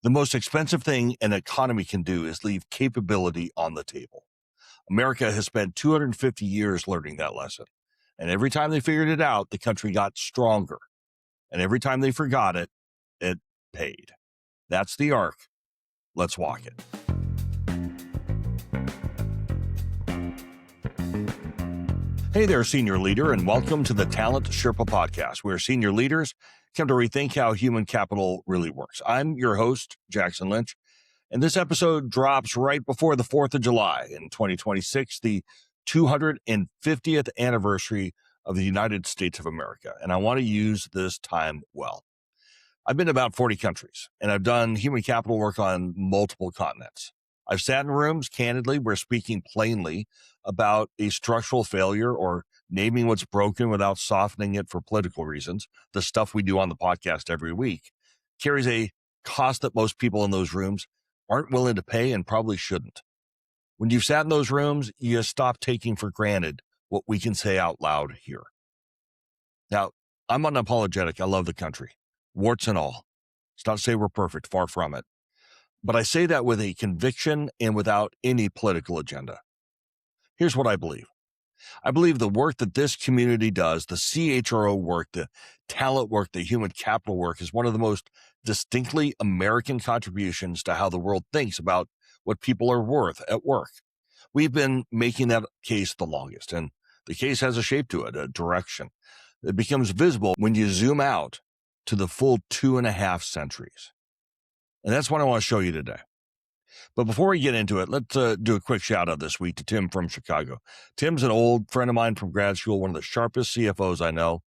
The most expensive thing an economy can do is leave capability on the table. America has spent 250 years learning that lesson. And every time they figured it out, the country got stronger. And every time they forgot it, it paid. That's the arc. Let's walk it. Hey there, senior leader, and welcome to the Talent Sherpa podcast, where senior leaders come to rethink how human capital really works. I'm your host, Jackson Lynch, and this episode drops right before the 4th of July in 2026, the 250th anniversary of the United States of America, and I want to use this time well. I've been to about 40 countries, and I've done human capital work on multiple continents. I've sat in rooms, candidly, where speaking plainly about a structural failure or naming what's broken without softening it for political reasons, the stuff we do on the podcast every week, carries a cost that most people in those rooms aren't willing to pay and probably shouldn't. When you've sat in those rooms, you stop taking for granted what we can say out loud here. Now, I'm unapologetic. I love the country, warts and all. It's not to say we're perfect, far from it. But I say that with a conviction and without any political agenda. Here's what I believe. I believe the work that this community does, the CHRO work, the talent work, the human capital work, is one of the most distinctly American contributions to how the world thinks about what people are worth at work. We've been making that case the longest, and the case has a shape to it, a direction. It becomes visible when you zoom out to the full 2.5 centuries. And that's what I want to show you today. But before we get into it, let's do a quick shout out this week to Tim from Chicago. Tim's an old friend of mine from grad school, one of the sharpest CFOs I know,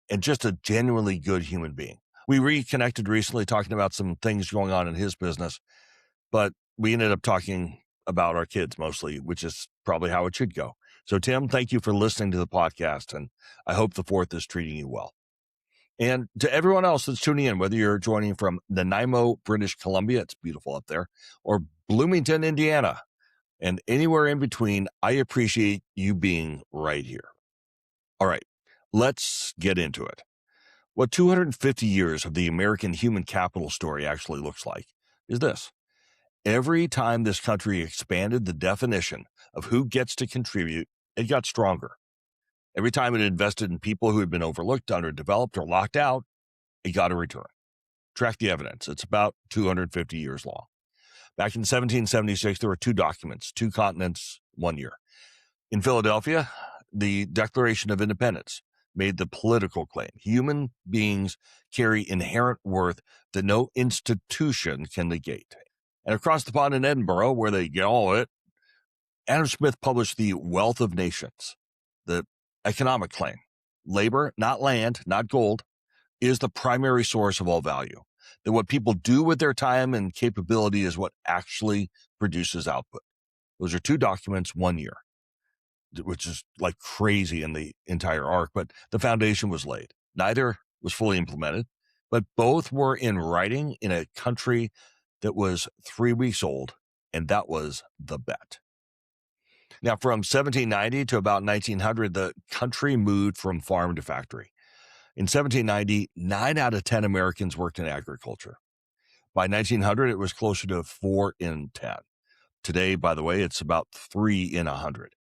and just a genuinely good human being. We reconnected recently talking about some things going on in his business, but we ended up talking about our kids mostly, which is probably how it should go. So Tim, thank you for listening to the podcast, and I hope the 4th is treating you well. And to everyone else that's tuning in, whether you're joining from Nanaimo, British Columbia, it's beautiful up there, or Bloomington, Indiana, and anywhere in between, I appreciate you being right here. All right, let's get into it. What 250 years of the American human capital story actually looks like is this. Every time this country expanded the definition of who gets to contribute, it got stronger. Every time it invested in people who had been overlooked, underdeveloped, or locked out, it got a return. Track the evidence. It's about 250 years long. Back in 1776, there were 2 documents, 2 continents, 1 year. In Philadelphia, the Declaration of Independence made the political claim. Human beings carry inherent worth that no institution can negate. And across the pond in Edinburgh, where they get all of it, Adam Smith published The Wealth of Nations, the economic claim. Labor, not land, not gold, is the primary source of all value. That what people do with their time and capability is what actually produces output. Those are 2 documents, 1 year, which is like crazy in the entire arc, but the foundation was laid. Neither was fully implemented, but both were in writing in a country that was 3 weeks old, and that was the bet. Now, from 1790 to about 1900, the country moved from farm to factory. In 1790, 9 out of 10 Americans worked in agriculture. By 1900, it was closer to 4 in 10. Today, by the way, it's about 3 in 100.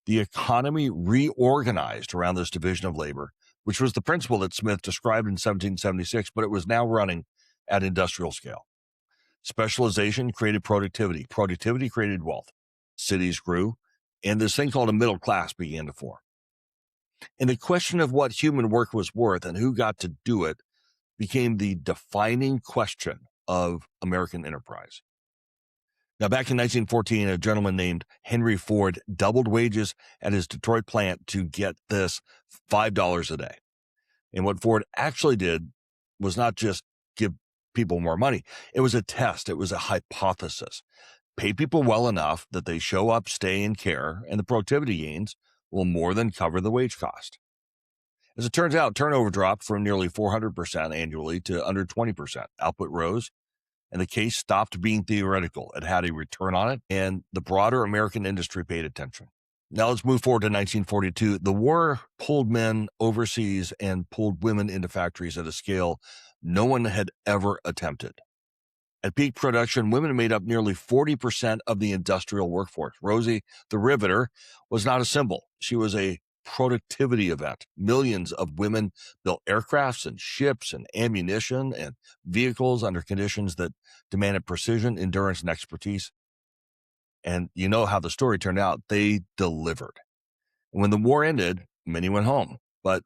The economy reorganized around this division of labor, which was the principle that Smith described in 1776, but it was now running at industrial scale. Specialization created productivity. Productivity created wealth. Cities grew, and this thing called a middle class began to form. And the question of what human work was worth and who got to do it became the defining question of American enterprise. Now, back in 1914, a gentleman named Henry Ford doubled wages at his Detroit plant to get this $5 a day. And what Ford actually did was not just give people more money. It was a test. It was a hypothesis. Pay people well enough that they show up, stay, and care, and the productivity gains will more than cover the wage cost. As it turns out, turnover dropped from nearly 400% annually to under 20%. Output rose, and the case stopped being theoretical. It had a return on it, and the broader American industry paid attention. Now let's move forward to 1942. The war pulled men overseas and pulled women into factories at a scale no one had ever attempted. At peak production, women made up nearly 40% of the industrial workforce. Rosie the Riveter was not a symbol. She was a productivity event. Millions of women built aircrafts and ships and ammunition and vehicles under conditions that demanded precision, endurance, and expertise. And you know how the story turned out. They delivered. When the war ended, many went home. But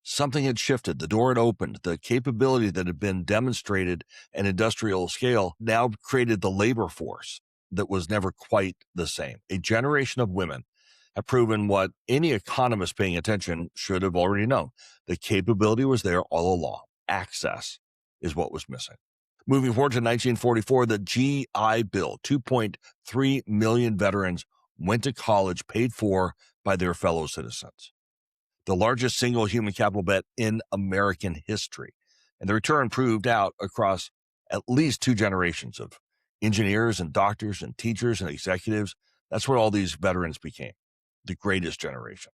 something had shifted. The door had opened. The capability that had been demonstrated at industrial scale now created the labor force that was never quite the same. A generation of women have proven what any economist paying attention should have already known. The capability was there all along. Access is what was missing. Moving forward to 1944, the GI Bill, 2.3 million veterans went to college paid for by their fellow citizens. The largest single human capital bet in American history. And the return proved out across at least 2 generations of engineers and doctors and teachers and executives. That's what all these veterans became, the greatest generation.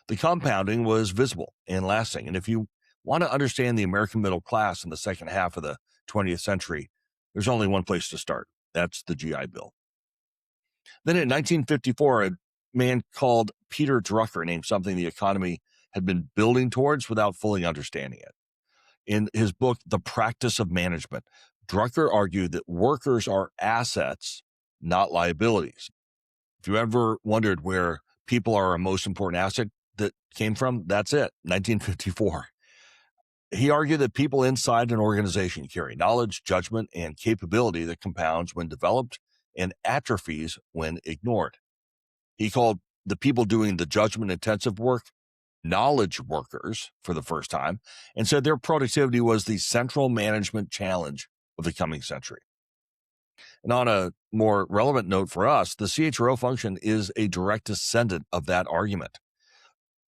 The compounding was visible and lasting. And if you want to understand the American middle class in the second half of the 20th century, there's only one place to start. That's the GI Bill. Then in 1954, a man called Peter Drucker named something the economy had been building towards without fully understanding it. In his book, The Practice of Management, Drucker argued that workers are assets, not liabilities. If you ever wondered where people are our most important asset that came from, that's it, 1954. He argued that people inside an organization carry knowledge, judgment, and capability that compounds when developed and atrophies when ignored. He called the people doing the judgment-intensive work knowledge workers for the first time and said their productivity was the central management challenge of the coming century. And on a more relevant note for us, the CHRO function is a direct descendant of that argument.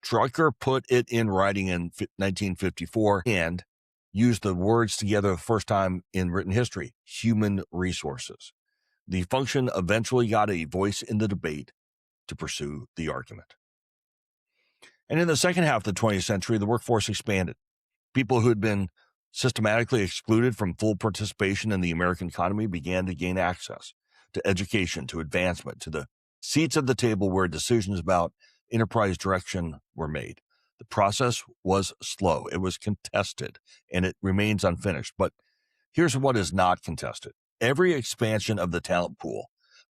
Drucker put it in writing in 1954 and used the words together the first time in written history, human resources. The function eventually got a voice in the debate to pursue the argument. And in the second half of the 20th century, the workforce expanded. People who had been systematically excluded from full participation in the American economy began to gain access to education, to advancement, to the seats at the table where decisions about enterprise direction were made. The process was slow, it was contested, and it remains unfinished. But here's what is not contested. Every expansion of the talent pool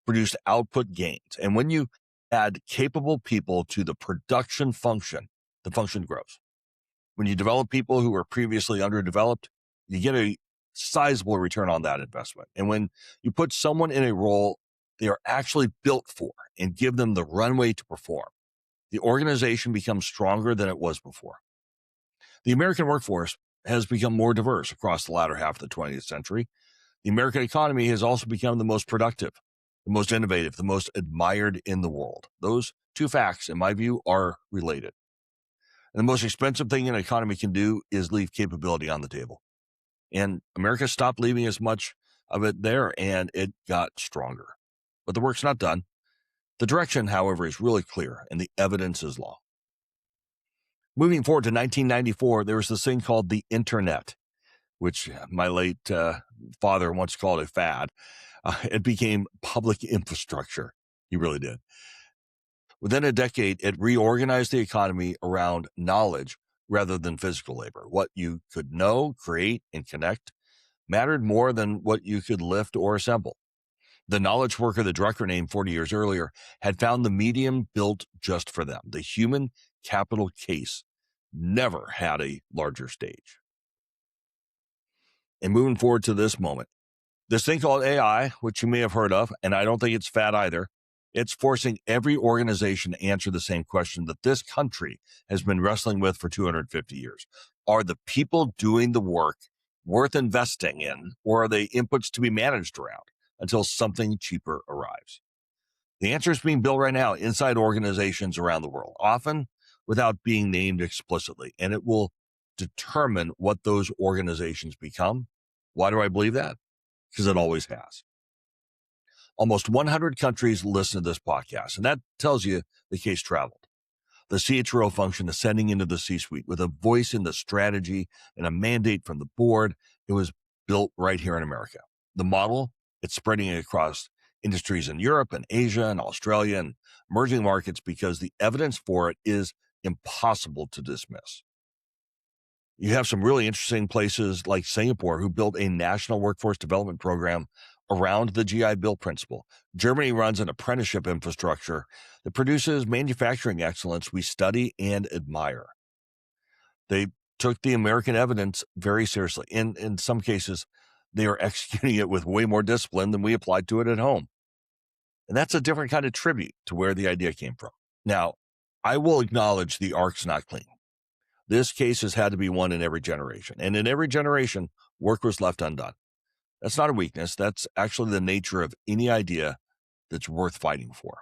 produced output gains. And when you add capable people to the production function, the function grows. When you develop people who were previously underdeveloped, you get a sizable return on that investment. And when you put someone in a role they are actually built for and give them the runway to perform, the organization becomes stronger than it was before. The American workforce has become more diverse across the latter half of the 20th century. The American economy has also become the most productive, the most innovative, the most admired in the world. Those two facts, in my view, are related. And the most expensive thing an economy can do is leave capability on the table. And America stopped leaving as much of it there, and it got stronger. But the work's not done. The direction, however, is really clear, and the evidence is long. Moving forward to 1994, there was this thing called the internet, which my late father once called a fad. It became public infrastructure. He really did. Within a decade, it reorganized the economy around knowledge rather than physical labor. What you could know, create, and connect mattered more than what you could lift or assemble. The knowledge worker that Drucker named 40 years earlier had found the medium built just for them. The human capital case never had a larger stage. And moving forward to this moment, this thing called AI, which you may have heard of, and I don't think it's fad either, it's forcing every organization to answer the same question that this country has been wrestling with for 250 years. Are the people doing the work worth investing in, or are they inputs to be managed around until something cheaper arrives? The answer is being built right now inside organizations around the world, often without being named explicitly, and it will determine what those organizations become. Why do I believe that? Because it always has. Almost 100 countries listen to this podcast, and that tells you the case traveled. The CHRO function ascending into the C-suite with a voice in the strategy and a mandate from the board. It was built right here in America. The model, it's spreading across industries in Europe and Asia and Australia and emerging markets because the evidence for it is impossible to dismiss. You have some really interesting places like Singapore who built a national workforce development program around the GI Bill principle. Germany runs an apprenticeship infrastructure that produces manufacturing excellence we study and admire. They took the American evidence very seriously. In some cases, they are executing it with way more discipline than we applied to it at home. And that's a different kind of tribute to where the idea came from. Now, I will acknowledge the arc's not clean. This case has had to be won in every generation. And in every generation, work was left undone. That's not a weakness. That's actually the nature of any idea that's worth fighting for.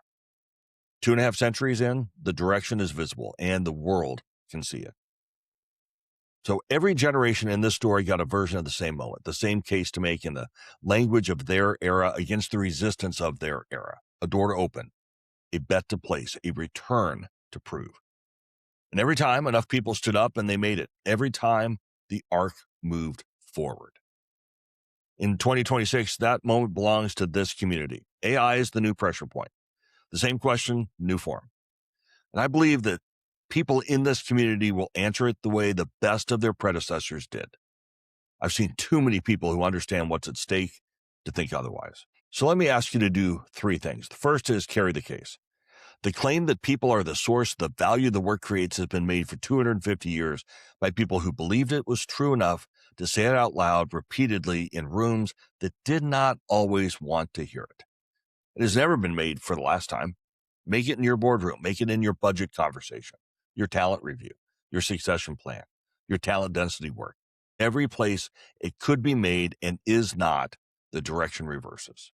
2.5 centuries in, the direction is visible and the world can see it. So every generation in this story got a version of the same moment, the same case to make in the language of their era against the resistance of their era. A door to open, a bet to place, a return to prove. And every time enough people stood up and they made it. Every time the arc moved forward. In 2026, that moment belongs to this community. AI is the new pressure point. The same question, new form. And I believe that people in this community will answer it the way the best of their predecessors did. I've seen too many people who understand what's at stake to think otherwise. So let me ask you to do 3 things. The first is carry the case. The claim that people are the source of the value the work creates has been made for 250 years by people who believed it was true enough to say it out loud repeatedly in rooms that did not always want to hear it. It has never been made for the last time. Make it in your boardroom. Make it in your budget conversation, your talent review, your succession plan, your talent density work. Every place it could be made and is not, the direction reverses.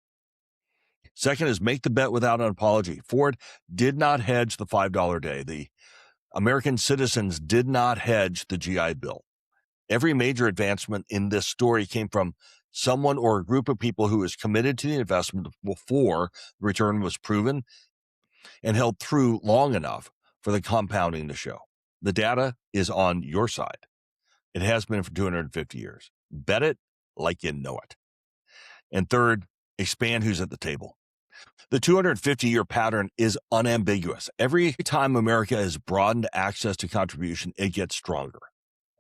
Second is make the bet without an apology. Ford did not hedge the $5 day. The American citizens did not hedge the GI Bill. Every major advancement in this story came from someone or a group of people who was committed to the investment before the return was proven and held through long enough for the compounding to show. The data is on your side. It has been for 250 years. Bet it like you know it. And third, expand who's at the table. The 250-year pattern is unambiguous. Every time America has broadened access to contribution, it gets stronger.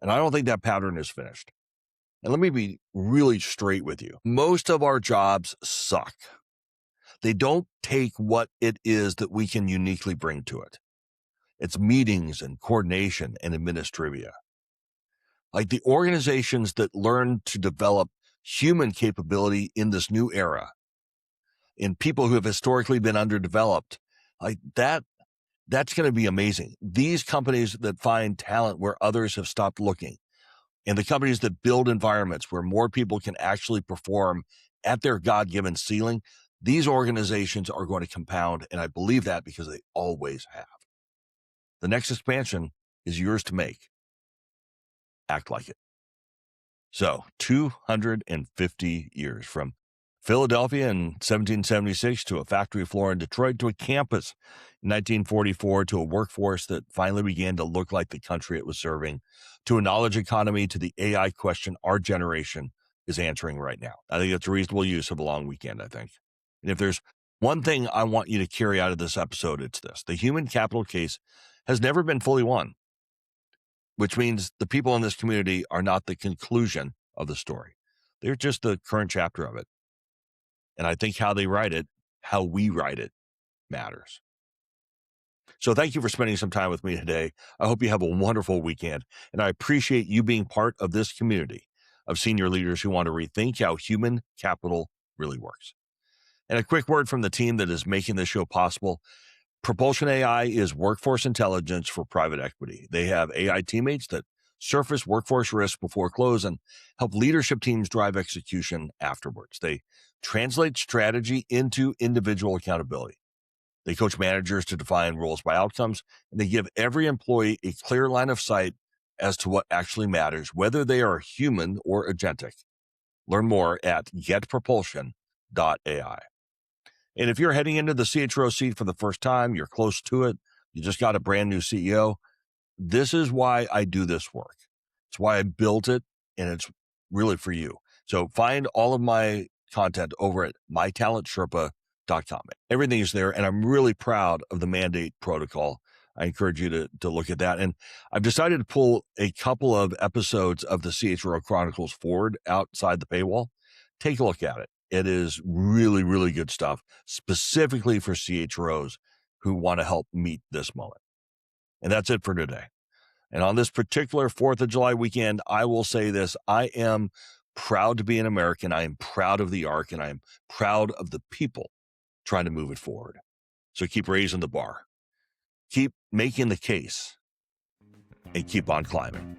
And I don't think that pattern is finished. And let me be really straight with you. Most of our jobs suck. They don't take what it is that we can uniquely bring to it. It's meetings and coordination and administrivia. Like the organizations that learn to develop human capability in this new era, in people who have historically been underdeveloped, like that's going to be amazing. These companies that find talent where others have stopped looking, and the companies that build environments where more people can actually perform at their God-given ceiling, these organizations are going to compound, and I believe that because they always have. The next expansion is yours to make. Act like it. So 250 years from Philadelphia in 1776 to a factory floor in Detroit to a campus in 1944 to a workforce that finally began to look like the country it was serving to a knowledge economy to the AI question our generation is answering right now. I think it's a reasonable use of a long weekend, I think. And if there's one thing I want you to carry out of this episode, it's this. The human capital case has never been fully won, which means the people in this community are not the conclusion of the story. They're just the current chapter of it. And I think how they write it, how we write it, matters. So thank you for spending some time with me today. I hope you have a wonderful weekend. And I appreciate you being part of this community of senior leaders who want to rethink how human capital really works. And a quick word from the team that is making this show possible. Propulsion AI is workforce intelligence for private equity. They have AI teammates that surface workforce risk before close and help leadership teams drive execution afterwards. They translate strategy into individual accountability. They coach managers to define roles by outcomes, and they give every employee a clear line of sight as to what actually matters, whether they are human or agentic. Learn more at getpropulsion.ai. And if you're heading into the CHRO seat for the first time, you're close to it, you just got a brand new CEO, this is why I do this work. It's why I built it, and it's really for you. So find all of my content over at mytalentsherpa.com. Everything is there, and I'm really proud of the mandate protocol. I encourage you to look at that. And I've decided to pull a couple of episodes of the CHRO Chronicles forward outside the paywall. Take a look at it. It is really, really good stuff, specifically for CHROs who want to help meet this moment. And that's it for today. And on this particular 4th of July weekend, I will say this: I am proud to be an American. I am proud of the ARC, and I am proud of the people trying to move it forward. So keep raising the bar, keep making the case, and keep on climbing.